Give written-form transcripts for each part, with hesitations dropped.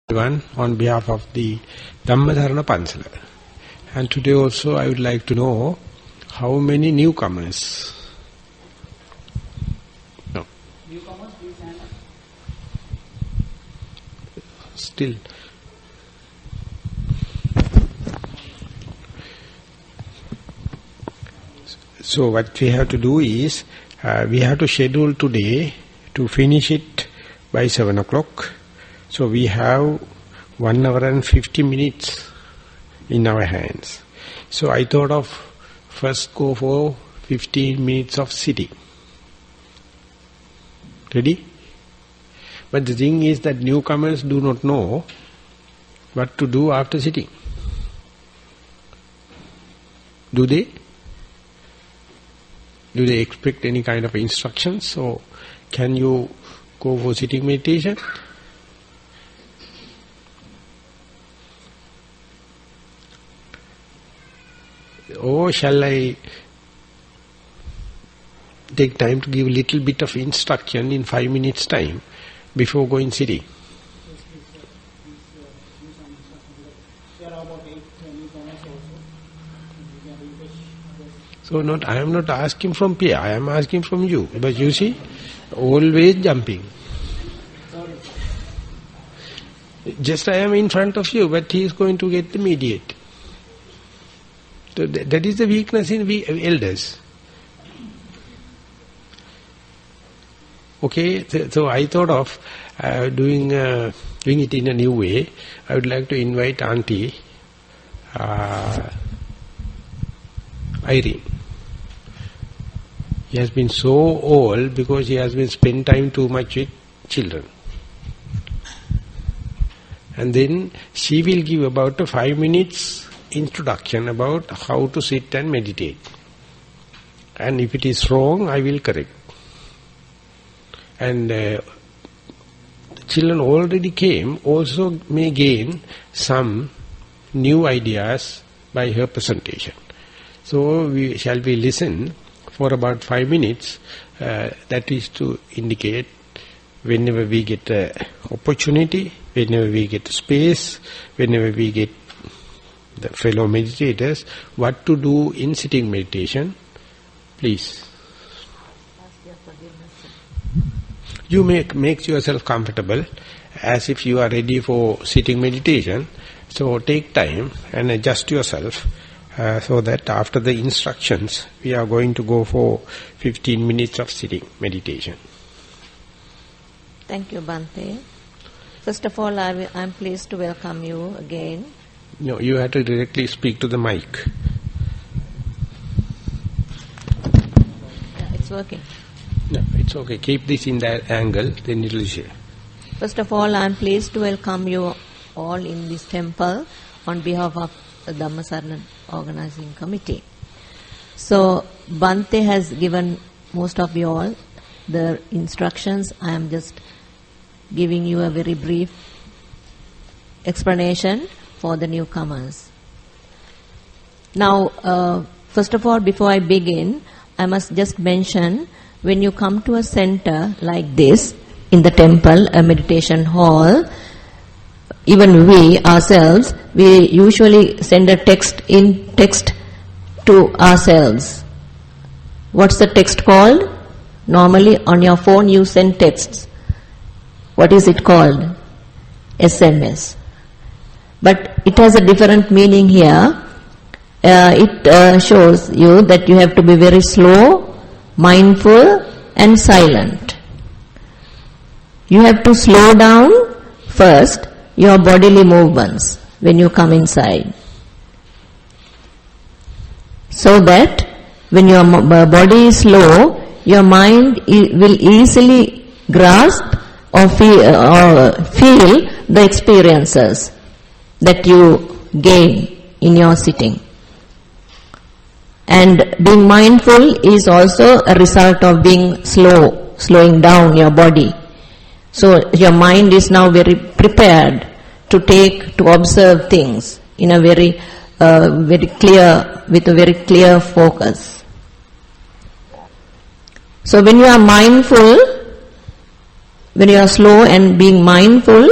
Everyone, on behalf of the Dhammajīva Pansala. And today also I would like to know how many newcomers. No. Newcomers, please stand up. Still. So what we have to do is, we have to schedule today to finish it by 7 o'clock. So we have 1 hour and 50 minutes in our hands. So I thought of first go for 15 minutes of sitting. Ready? But the thing is that newcomers do not know what to do after sitting. Do they? Do they expect any kind of instructions? So can you go for sitting meditation? Or shall I take time to give a little bit of instruction in 5 minutes time before going sitting? So I am not asking from Pia, I am asking from you. But you see, always jumping. Just I am in front of you, but he is going to get the mediate. So that is the weakness in we elders. Okay, so I thought of doing it in a new way. I would like to invite Auntie Irene. He has been so old because he has been spent time too much with children. And then she will give about a 5 minutes introduction about how to sit and meditate. And if it is wrong, I will correct. And children already came, also may gain some new ideas by her presentation. So shall we listen for about 5 minutes? That is to indicate whenever we get an opportunity, whenever we get space, whenever we get the fellow meditators, what to do in sitting meditation. Please. Ask your forgiveness. You make yourself comfortable as if you are ready for sitting meditation. So take time and adjust yourself so that after the instructions we are going to go for 15 minutes of sitting meditation. Thank you, Bhante. First of all, I am pleased to welcome you again. No, you have to directly speak to the mic. Yeah, it's working. No, it's okay. Keep this in that angle, then it will share. First of all, I am pleased to welcome you all in this temple on behalf of the Dhammajīva organizing committee. So, Bhante has given most of you all the instructions. I am just giving you a very brief explanation for the newcomers. Now, first of all, before I begin, I must just mention, when you come to a center like this, in the temple, a meditation hall, even we ourselves, we usually send a text to ourselves. What's the text called? Normally on your phone you send texts. What is it called? SMS. But it has a different meaning here. It shows you that you have to be very slow, mindful and silent. You have to slow down first your bodily movements when you come inside. So that when your body is slow, your mind will easily grasp or feel the experiences that you gain in your sitting. And being mindful is also a result of being slowing down your body. So your mind is now very prepared to observe things in a very clear, with a very clear focus. So when you are mindful, when you are slow and being mindful,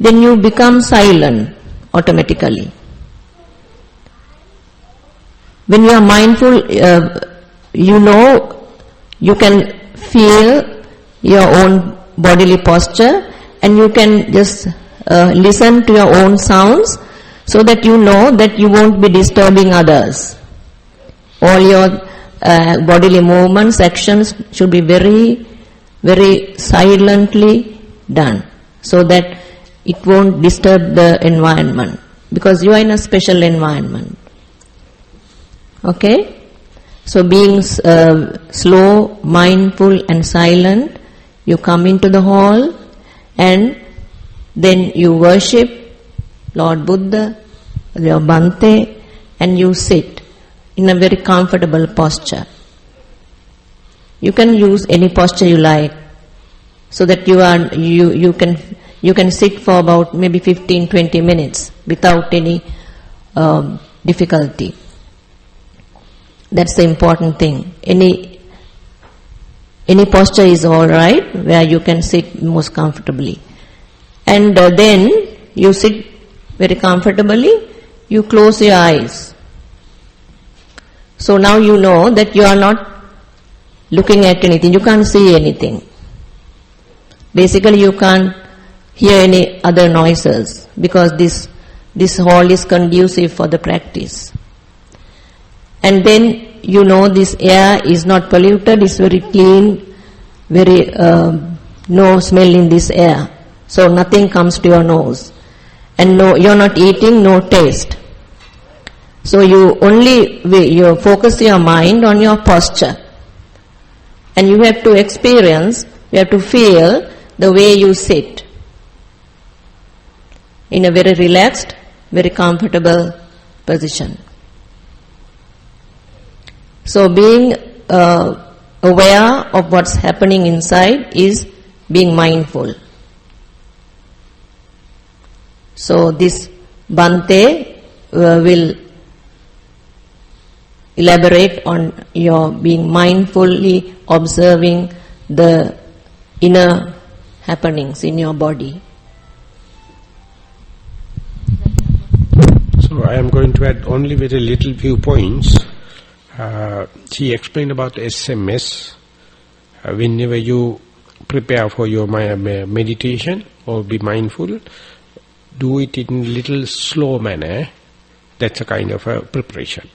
then you become silent automatically. When you are mindful, you know, you can feel your own bodily posture, and you can just listen to your own sounds, so that you know that you won't be disturbing others. All your bodily movements, actions should be very, very silently done, so that it won't disturb the environment, because you are in a special environment. Okay? So being slow, mindful and silent, you come into the hall and then you worship Lord Buddha, your Bhante, and you sit in a very comfortable posture. You can use any posture you like, so that you can sit for about maybe 15-20 minutes without any difficulty. That's the important thing. Any posture is all right, where you can sit most comfortably. And then you sit very comfortably, you close your eyes. So now you know that you are not looking at anything, you can't see anything. Basically you can't hear any other noises, because this hall is conducive for the practice. And then you know this air is not polluted, it's very clean, very no smell in this air. So nothing comes to your nose. And no, you're not eating, no taste. So you focus your mind on your posture. And you have to experience, you have to feel the way you sit. In a very relaxed, very comfortable position. So being aware of what's happening inside is being mindful. So this Bhante will elaborate on your being mindfully observing the inner happenings in your body. So I am going to add only very little few points. She explained about SMS. Whenever you prepare for your meditation or be mindful, do it in little slow manner. That's a kind of a preparation.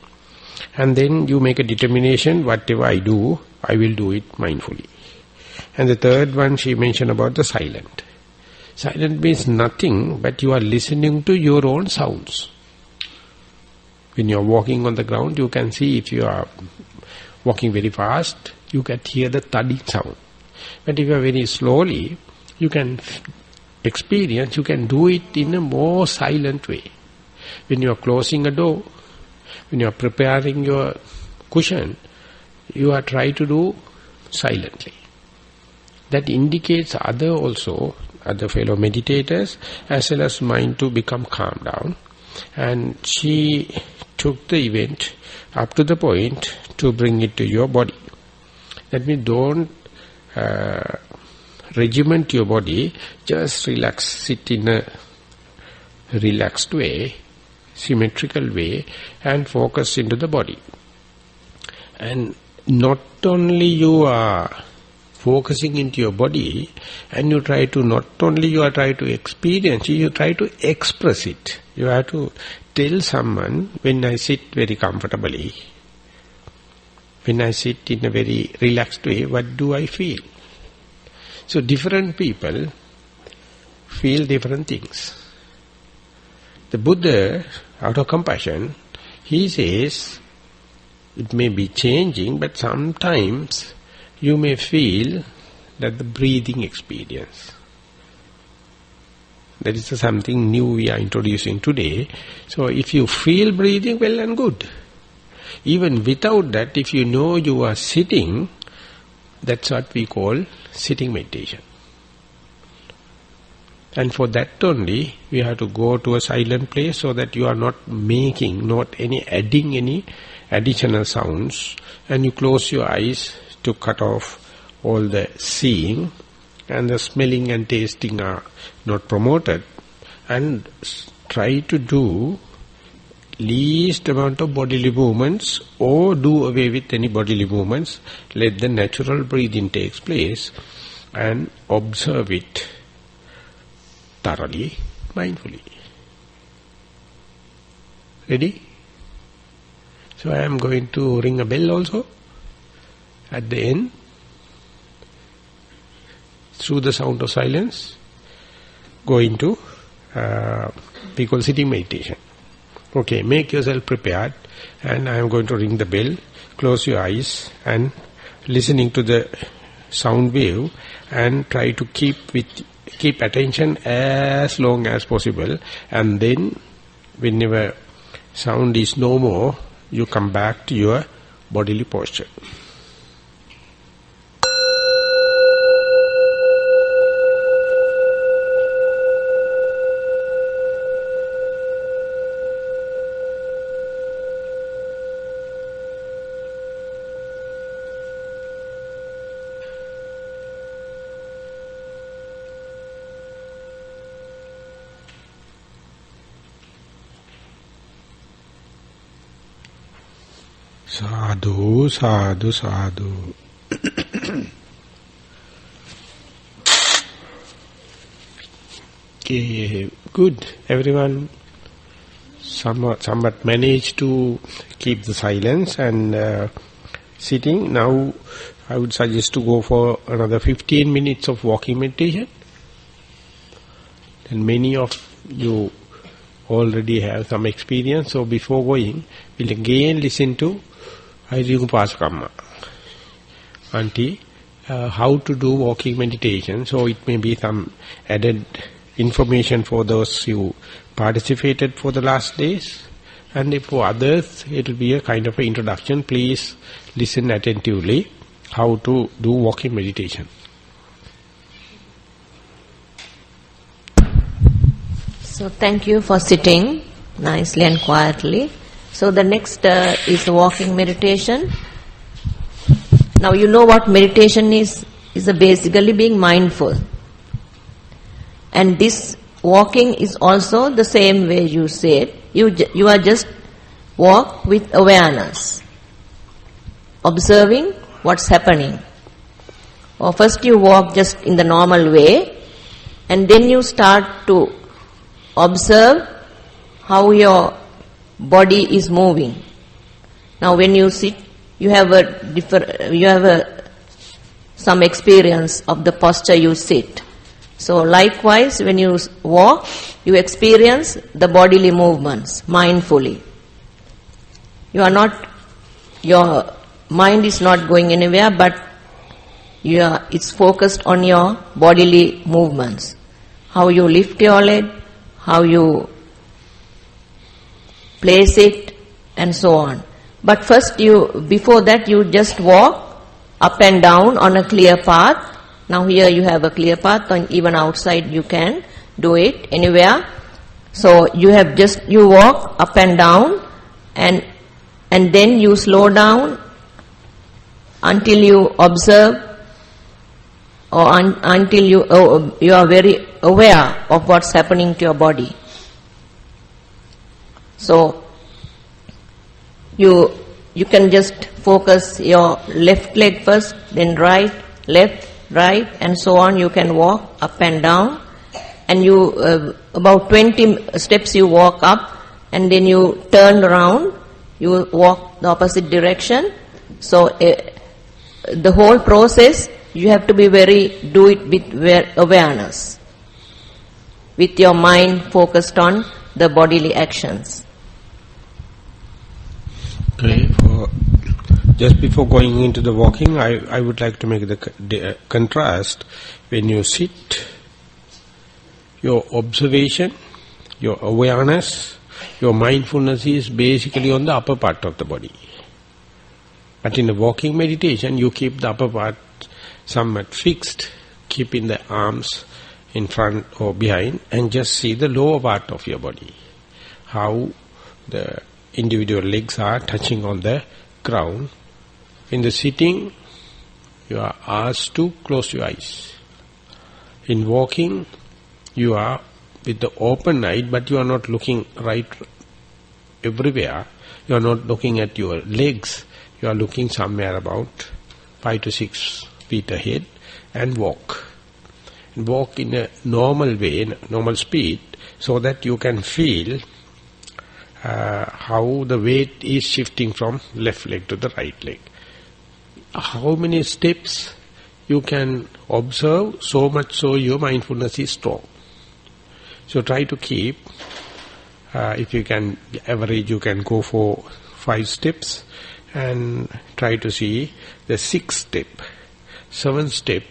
And then you make a determination, whatever I do, I will do it mindfully. And the third one she mentioned about the silent. Silent means nothing, but you are listening to your own sounds. When you are walking on the ground, you can see if you are walking very fast, you can hear the thudding sound. But if you are very slowly, you can experience, you can do it in a more silent way. When you are closing a door, when you are preparing your cushion, you are trying to do silently. That indicates other fellow meditators, as well as mind to become calm down. And she took the event up to the point to bring it to your body. That means don't regiment your body, just relax, sit in a relaxed way, symmetrical way, and focus into the body. And not only you are focusing into your body, and you try to, not only you are trying to experience, you try to express it. You have to tell someone, when I sit very comfortably, when I sit in a very relaxed way, what do I feel? So different people feel different things. The Buddha, out of compassion, he says, it may be changing, but sometimes you may feel that the breathing experience. That is something new we are introducing today. So if you feel breathing, well and good. Even without that, if you know you are sitting, that's what we call sitting meditation. And for that only, we have to go to a silent place, so that you are not adding any additional sounds, and you close your eyes to cut off all the seeing, and the smelling and tasting are not promoted. and try to do least amount of bodily movements, or do away with any bodily movements. Let the natural breathing takes place and observe it thoroughly, mindfully. Ready? So I am going to ring a bell also at the end, through the sound of silence, go into we call sitting meditation. Okay, make yourself prepared, and I am going to ring the bell. Close your eyes and listening to the sound wave, and try to keep attention as long as possible, and then whenever sound is no more, you come back to your bodily posture. Sadhu, sadhu, sadhu. Okay, good. Everyone somewhat managed to keep the silence and sitting. Now I would suggest to go for another 15 minutes of walking meditation. And many of you already have some experience, so before going, we'll again listen to Eriyagama until how to do walking meditation. So it may be some added information for those who participated for the last days, and for others it will be a kind of an introduction. Please listen attentively how to do walking meditation. So thank you for sitting nicely and quietly. So the next is walking meditation. Now you know what meditation is basically being mindful. And this walking is also the same way you said. You are just walk with awareness, observing what's happening. Or first you walk just in the normal way, and then you start to observe how your body is moving. Now when you sit, you have some experience of the posture you sit. So likewise, when you walk, you experience the bodily movements mindfully. Your mind is not going anywhere, but it's focused on your bodily movements. How you lift your leg, how you place it, and so on. But first before that you just walk up and down on a clear path. Now here you have a clear path, and even outside you can do it anywhere. So you walk up and down, and then you slow down until you observe, or until you are very aware of what's happening to your body. So you can just focus your left leg first, then right, left, right, and so on. You can walk up and down, and you about 20 steps you walk up, and then you turn around, you walk the opposite direction. So the whole process you have to do it with awareness, with your mind focused on the bodily actions. Okay, just before going into the walking, I would like to make the contrast. When you sit, your observation, your awareness, your mindfulness is basically on the upper part of the body. But in the walking meditation, you keep the upper part somewhat fixed, keeping the arms in front or behind, and just see the lower part of your body. How the individual legs are touching on the ground. In the sitting, you are asked to close your eyes. In walking, you are with the open eye, but you are not looking right everywhere. You are not looking at your legs. You are looking somewhere about 5 to 6 feet ahead and walk. And walk in a normal way, normal speed, so that you can feel how the weight is shifting from left leg to the right leg. How many steps you can observe, so much so your mindfulness is strong. So try to keep, if you can average, you can go for 5 steps and try to see the 6th step, 7th step,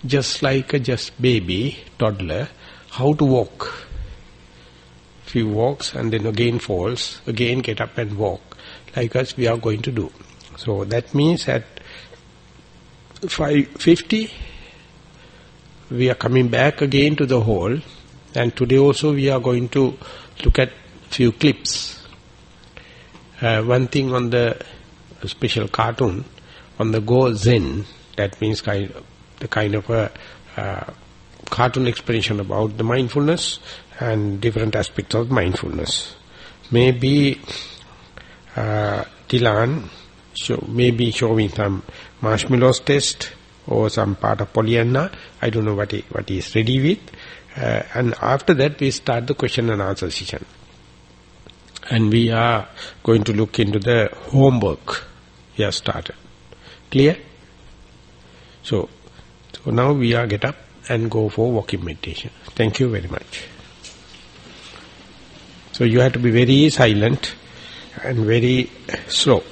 just like a baby, toddler, how to walk. Few walks and then again falls, again get up and walk, like us we are going to do. So that means at 5:50 we are coming back again to the hall, and today also we are going to look at few clips. One thing on the special cartoon, on the Go Zen, that means the kind of a cartoon explanation about the mindfulness and different aspects of mindfulness. Maybe Tilan maybe showing some marshmallows test or some part of Pollyanna. I don't know what he is ready with. And after that we start the question and answer session. And we are going to look into the homework we have started. Clear? So now we are get up and go for walking meditation. Thank you very much. So you have to be very silent and very slow.